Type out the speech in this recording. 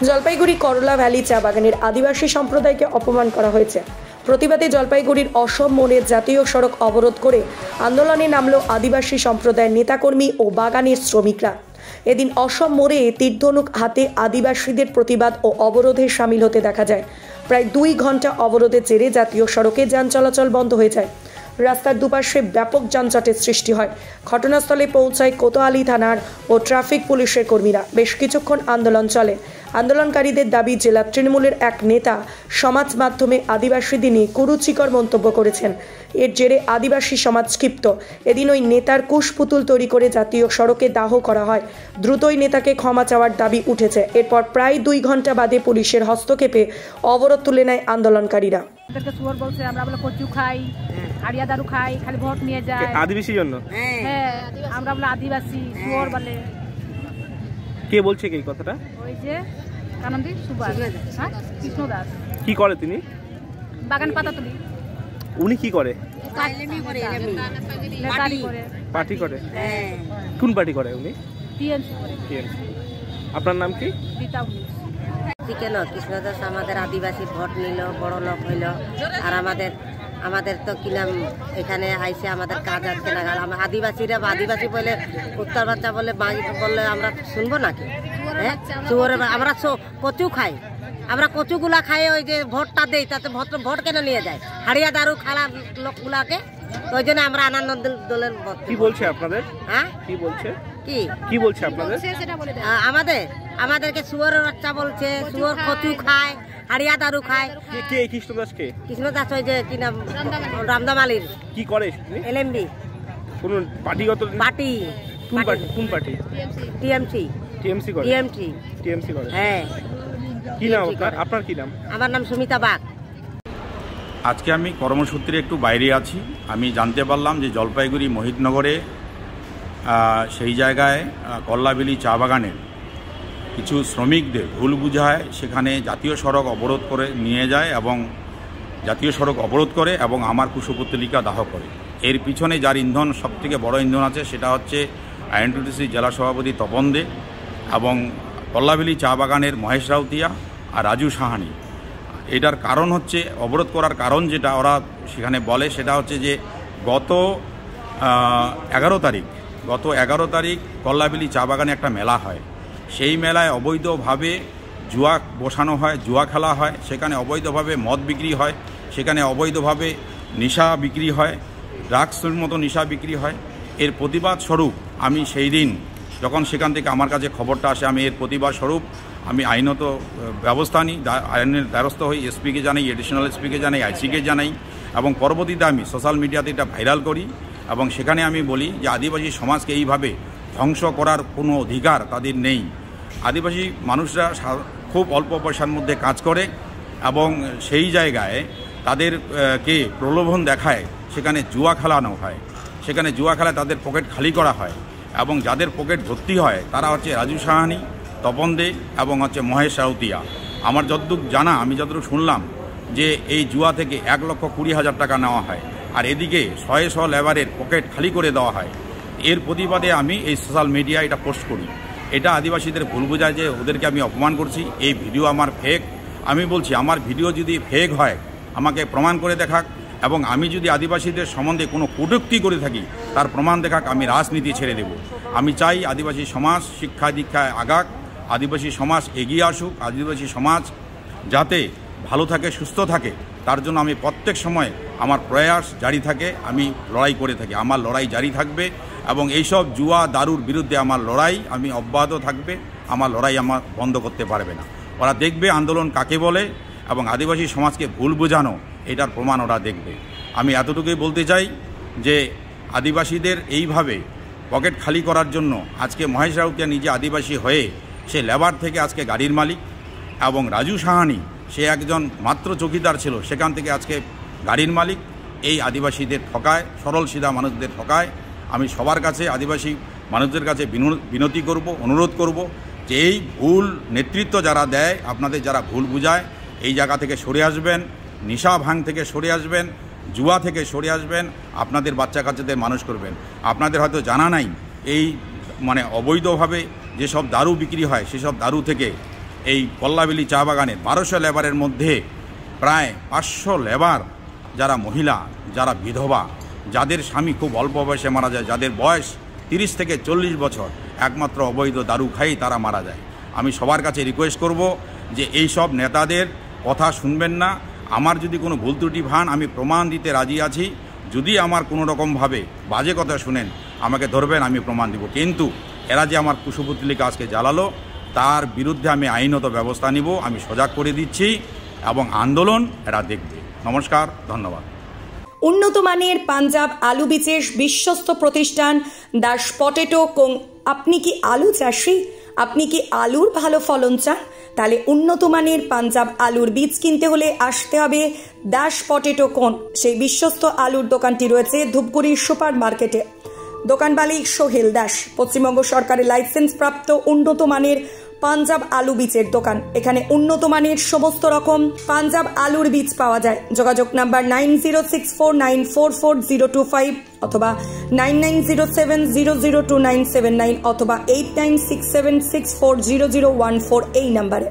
জলপাইগুড়ি করলা ভ্যালি চা বাগানের আদিবাসী সম্প্রদায়কে অপমান করা হয়েছে। প্রতিবাদে জলপাইগুড়ির অসম মোড়ে জাতীয় সড়ক অবরোধ করে আন্দোলনে নামল আদিবাসী সম্প্রদায়ের নেতাকর্মী ও বাগানের শ্রমিকরা। এদিন অসম মোড়ে তীরধনুক হাতে আদিবাসীদের প্রতিবাদ ও অবরোধে সামিল হতে দেখা যায়। প্রায় 2 ঘন্টা অবরোধের জেরে জাতীয় সড়কে যান চলাচল বন্ধ হয়ে যায়। রাস্তার দুপাশে ব্যাপক যানজটের সৃষ্টি হয়। ঘটনাস্থলে পৌঁছায় কোতোয়ালি থানার ও ট্রাফিক পুলিশের কর্মীরা। বেশ কিছুক্ষণ আন্দোলন চলে। আন্দোলনকারীদের দাবি, জেলা তৃণমূলের এক নেতা সমাজ মাধ্যমে আদিবাসীদের নিয়ে কুরুচিকর মন্তব্য করেছেন। এর জেরে আদিবাসী সমাজ ক্ষিপ্ত। এদিন ওই নেতার কুশপুতুল তৈরি করে জাতীয় সড়কে দাহ করা হয়। দ্রুতই নেতাকে ক্ষমা চাওয়ার দাবি উঠেছে। এরপর প্রায় 2 ঘন্টা বাদে পুলিশের হস্তক্ষেপে অবরোধ তুলে নেয় আন্দোলনকারীরা। শুয়োর বলছে আমরা বলে কচু খাই, হাড়িয়া দারু খাই, খালি ভোট নিয়ে যায় আদিবাসী জন্য। হ্যাঁ, আমরা বলে আদিবাসী, শুয়োর বলে। কে বলছে এই কথাটা? ওই যে কানন্দি সুভাষ, হ্যাঁ, কৃষ্ণ দাস। কি করে তিনি? বাগান পাতা তুলি। উনি কি করে? পার্টি করে। কোন পার্টি করে উনি? টিএমসি করে। আপনার নাম কি? কেন কৃষ্ণদাস আমাদের আদিবাসী ভোট নিল, বড় লোক হইল, আর আমাদের তো কি নাম এখানে আইসে আমাদের কাজ আছে না। আদিবাসীরা আদিবাসী বলে উত্তর বাচ্চা বলে বললে আমরা শুনবো নাকি? হ্যাঁ, আমরা কচু খাই, আমরা কচুগুলা খাই, ওই যে ভোটটা দেই তাতে ভোট কেন নিয়ে যায়? হাড়িয়া দারু খালা লোকগুলাকে, ওই জন্য আমরা আনন্দ দলের। কি বলছে আপনাদের? হ্যাঁ, কি বলছে? কি বলছে আপনাদের? আমাদেরকে শুয়োরের বাচ্চা বলছে, শুয়োর কচু খায়, হাড়িয়া দারু খায়। কে কৃষ্ণদাস? কে কৃষ্ণদাস? ওই যে কি নাম, রামদামালির। কি করে? এলএমবি। কোন পার্টিগত পার্টি? কোন পার্টি? টিএমসি। টিএমসি করে। টিএমসি করে। হ্যাঁ। কি নাম আপনার? কি নাম? আমার নাম সুমিতা বাগ। আজকে আমি কর্মসূত্রে একটু বাইরে আছি। আমি জানতে পারলাম যে জলপাইগুড়ি মোহিতনগরে সেই জায়গায় করলাভ্যালি চা বাগানের কিছু শ্রমিকদের ভুল বুঝায় সেখানে জাতীয় সড়ক অবরোধ করে নিয়ে যায় এবং জাতীয় সড়ক অবরোধ করে এবং আমার কুশপুত্তলিকা দাহ করে। এর পিছনে যার ইন্ধন, সবথেকে বড় ইন্ধন আছে, সেটা হচ্ছে আইএনটিটিসি জেলা সভাপতি তপন দে এবং করলাভ্যালি চা বাগানের মহেশ রাউতিয়া আর রাজু সাহানি। এটার কারণ হচ্ছে, অবরোধ করার কারণ যেটা ওরা সেখানে বলে, সেটা হচ্ছে যে গত 11 তারিখ করলাভ্যালি চা বাগানে একটা মেলা হয়। সেই মেলায় অবৈধভাবে জুয়া বসানো হয়, জুয়া খেলা হয়, সেখানে অবৈধভাবে মদ বিক্রি হয়, সেখানে অবৈধভাবে নেশা বিক্রি হয়, ড্রাগসের মতো নেশা বিক্রি হয়। এর প্রতিবাদ স্বরূপ আমি সেই দিন যখন সেখান থেকে আমার কাছে খবরটা আসে, আমি এর প্রতিবাদ স্বরূপ আমি আইনত ব্যবস্থা নিই, আইনের দ্বারস্থ হই। এসপিকে জানাই, এডিশনাল এসপিকে জানাই, আইসিকে জানাই এবং পরবর্তীতে আমি সোশ্যাল মিডিয়াতে এটা ভাইরাল করি এবং সেখানে আমি বলি যে আদিবাসী সমাজকে এইভাবে ধ্বংস করার কোনো অধিকার তাদের নেই। আদিবাসী মানুষরা খুব অল্প পয়সার মধ্যে কাজ করে এবং সেই জায়গায় তাদেরকে প্রলোভন দেখায়, সেখানে জুয়া খেলানো হয়, সেখানে জুয়া খেলায় তাদের পকেট খালি করা হয় এবং যাদের পকেট ভর্তি হয় তারা হচ্ছে রাজু সাহানি, তপন দে এবং হচ্ছে মহেশ রাউতিয়া। আমার যতটুকু জানা, আমি যতটুকু শুনলাম যে এই জুয়া থেকে 1,20,000 টাকা নেওয়া হয় আর এদিকে 100 লেবারের পকেট খালি করে দেওয়া হয়। এর প্রতিবাদে আমি এই সোশ্যাল মিডিয়ায় এটা পোস্ট করি। এটা আদিবাসীদের ভুল বোঝায় যে ওদেরকে আমি অপমান করছি, এই ভিডিও আমার ফেক। আমি বলছি আমার ভিডিও যদি ফেক হয় আমাকে প্রমাণ করে দেখাক এবং আমি যদি আদিবাসীদের সম্বন্ধে কোনো কটূক্তি করে থাকি তার প্রমাণ দেখাক। আমি রাজনীতি ছেড়ে দেব। আমি চাই আদিবাসী সমাজ শিক্ষা দীক্ষায় আগাক, আদিবাসী সমাজ এগিয়ে আসুক, আদিবাসী সমাজ যাতে ভালো থাকে, সুস্থ থাকে, তার জন্য আমি প্রত্যেক সময় আমার প্রয়াস জারি থাকে, আমি লড়াই করে থাকি। আমার লড়াই জারি থাকবে এবং এইসব জুয়া দারুর বিরুদ্ধে আমার লড়াই আমি অব্যাহত থাকবে। আমার লড়াই আমার বন্ধ করতে পারবে না। ওরা দেখবে আন্দোলন কাকে বলে এবং আদিবাসী সমাজকে ভুল বোঝানো, এটার প্রমাণ ওরা দেখবে। আমি এতটুকুই বলতে চাই যে আদিবাসীদের এইভাবে পকেট খালি করার জন্য আজকে মহেশ রাউতিয়া নিজে আদিবাসী হয়ে সে লেবার থেকে আজকে গাড়ির মালিক এবং রাজু সাহানি সে একজন মাত্র চৌকিদার ছিল, সেখান থেকে আজকে গাড়ির মালিক। এই আদিবাসীদের ঠকায়, সরল সিধা মানুষদের ঠকায়। আমি সবার কাছে, আদিবাসী মানুষদের কাছে বিনতি করব, অনুরোধ করব যে এই ভুল নেতৃত্ব যারা দেয়, আপনাদের যারা ভুল বুঝায়, এই জায়গা থেকে সরে আসবেন, নেশা ভাঙ থেকে সরে আসবেন, জুয়া থেকে সরে আসবেন, আপনাদের বাচ্চা কাচ্চাদের মানুষ করবেন। আপনাদের হয়তো জানা নাই এই অবৈধভাবে যেসব দারু বিক্রি হয় সেসব দারু থেকে এই কল্লাবিলি চা বাগানের 1200 লেবারের মধ্যে প্রায় 500 লেবার যারা মহিলা, যারা বিধবা, যাদের স্বামী খুব অল্প বয়সে মারা যায়, যাদের বয়স 30 থেকে 40 বছর, একমাত্র অবৈধ দারু খাইয়েই তারা মারা যায়। আমি সবার কাছে রিকোয়েস্ট করব যে এই সব নেতাদের কথা শুনবেন না। আমার যদি কোনো ভুল ত্রুটি ভান, আমি প্রমাণ দিতে রাজি আছি। যদি আমার কোনো রকমভাবে বাজে কথা শুনেন, আমাকে ধরবেন, আমি প্রমাণ দিব। কিন্তু এরা যে আমার কুশপুতলিকা আজকে জ্বালালো, তার বিরুদ্ধে আমি আইনত ব্যবস্থা নিব। আমি সজাগ করে দিচ্ছি এবং আন্দোলন এরা দেখবে। নমস্কার, ধন্যবাদ। উন্নত মানের পাঞ্জাব আলু বীজের বিশ্বস্ত প্রতিষ্ঠান দাস পটেটো কোং। আপনি কি আলু চাষি? আপনি কি আলুর ভালো ফলন চান? তাহলে উন্নত মানের পাঞ্জাব আলুর বীজ কিনতে হলে আসতে হবে দাস পটেটো কোং। সেই বিশ্বস্ত আলুর দোকানটি রয়েছে ধূপগুড়ির সুপার মার্কেটে। দোকান মালিক সোহেল দাস। পশ্চিমবঙ্গ সরকারের লাইসেন্স প্রাপ্ত উন্নত মানের পাঞ্জাব আলু বীজের দোকান। এখানে উন্নত মানের সমস্ত রকম পাঞ্জাব আলুর বীজ পাওয়া যায়। যোগাযোগ নাম্বার 9064944025 অথবা 9907002979 অথবা 8967640014 এই নাম্বারে।